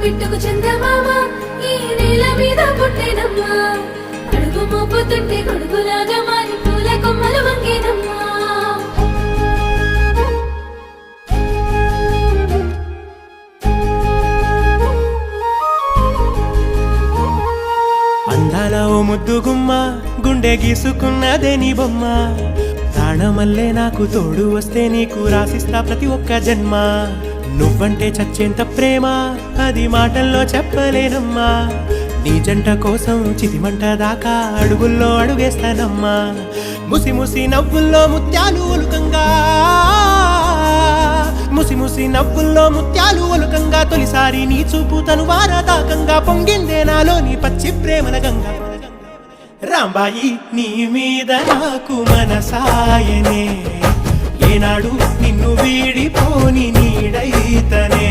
బిట్టుకు చందమామ ఈ నేల మీద పుట్టేనమ్మా అడుగు మోపుతుంటే కొడుకులాగా మారి పూల కొమ్మలు వంగేనమ్మా అందాల ఓ ముద్దు గుమ్మ గుండె గీసుకున్నదే నీ బొమ్మ ప్రాణమల్లే నాకు తోడు వస్తే నీకు రాసిస్తా ప్రతి ఒక్క జన్మ నువ్వంటే చచ్చేంత ప్రేమ అది మాటల్లో చెప్పలేనమ్మా నీ జంట కోసం చితిమంట దాకా అడుగుల్లో అడుగేస్తానమ్మా ముసి ముసి నవ్వుల్లో ముత్యాలు ఒలుకంగా ముసి ముసి నవ్వుల్లో ముత్యాలు ఒలుకంగా తొలిసారి నీ చూపు తను వారదాకంగా పొంగిందే నాలో నీ పచ్చి ప్రేమల గంగా రాంబాయి నీ మీద నాకు మనసాయనే ఏనాడు నిన్ను వీడిపోని నీడైతనే